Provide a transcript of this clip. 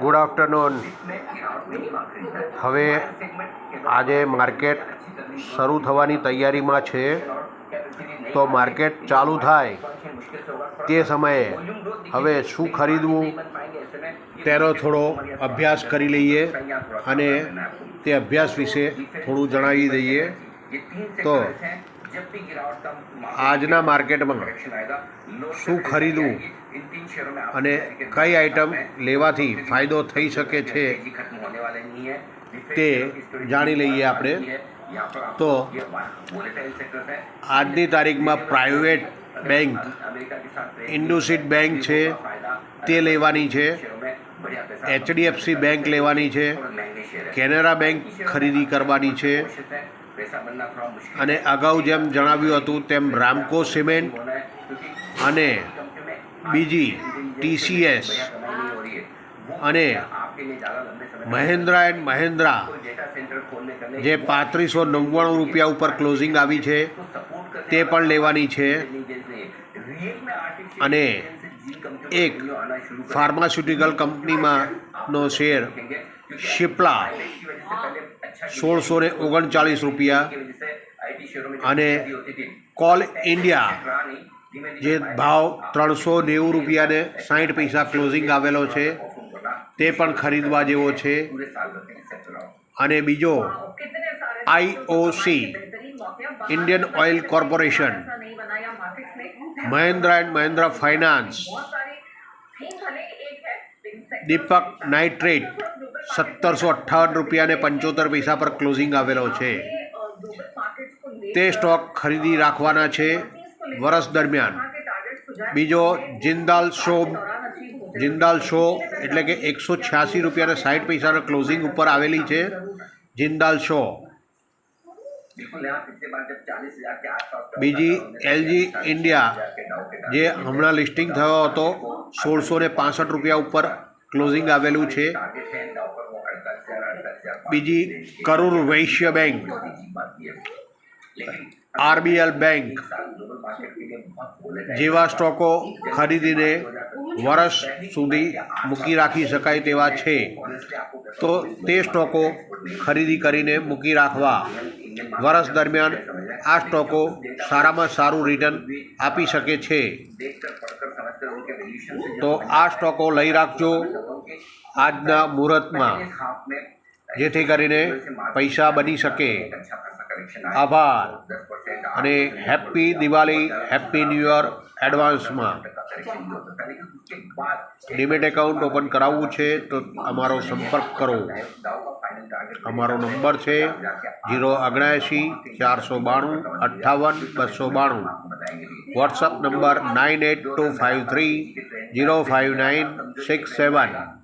Good afternoon. હવે આજે market શરૂ થવાની તૈયારીમાં છે, તો માર્કેટ ચાલુ થાય તે સમયે હવે શું ખરીદવું તેનો થોડો અભ્યાસ કરી લઈએ અને તે અભ્યાસ વિશે થોડું જણાવી દઈએ. તો આજના માર્કેટમાં શું ખરીદવું અને કઈ આઇટમ લેવાથી ફાયદો થઈ શકે છે તે જાણી લઈએ આપણે. તો આજની તારીખમાં પ્રાઇવેટ બેંક ઇન્ડસઇન્ડ બેંક છે તે લેવાની છે, HDFC બેંક લેવાની છે, કેનેરા બેંક ખરીદી કરવાની છે અને અગાઉ જેમ જણાવ્યું હતું તેમ રામકો સિમેન્ટ અને બીજી TCS અને મહિન્દ્રા એન્ડ મહિન્દ્રા જે 3599 રૂપિયા ઉપર ક્લોઝિંગ આવી છે તે પણ લેવાની છે. અને એક ફાર્માસ્યુટિકલ કંપનીમાંનો શેર શિપ્લા 1639 રૂપિયા અને કોલ ઇન્ડિયા જે ભાવ 390 રૂપિયાને 60 પૈસા ક્લોઝિંગ આવેલો છે તે પણ ખરીદવા જેવો છે. અને બીજો IOC Indian oil corporation, Mahindra and Mahindra finance, Deepak nitrate 1758 રૂપિયાને 75 પૈસા પર ક્લોઝિંગ આવેલો છે. તે સ્ટોક ખરીદી રાખવાના છે વર્ષ દરમિયાન. બીજો જિંદાલ શો એટલે કે 186 રૂપિયાને 60 પૈસાના ક્લોઝિંગ ઉપર આવેલી છે જિંદાલ શો. બીજી LG ઇન્ડિયા જે હમણાં લિસ્ટિંગ થયો હતો 1665 રૂપિયા ઉપર ક્લોઝિંગ આવેલું છે. બીજી કરુર વૈશ્ય બેંક, RBL બેંક જેવા સ્ટોકો ખરીદીને વર્ષ સુધી મૂકી રાખી શકાય તેવા છે, તો તે સ્ટોકો ખરીદી કરીને મૂકી રાખવા. વર્ષ દરમિયાન આ સ્ટોકો સારામાં સારું રિટર્ન આપી શકે છે, તો આ સ્ટોકો લઈ રાખજો આજના મુહૂર્તમાં, જેથી કરીને પૈસા બની શકે. આભાર અને happy Diwali, happy new year એડવાન્સમાં. ડીમેટ એકાઉન્ટ ઓપન કરાવવું છે તો અમારો સંપર્ક કરો. અમારો નંબર છે 079 492 58 292. WhatsApp number 98253 05967.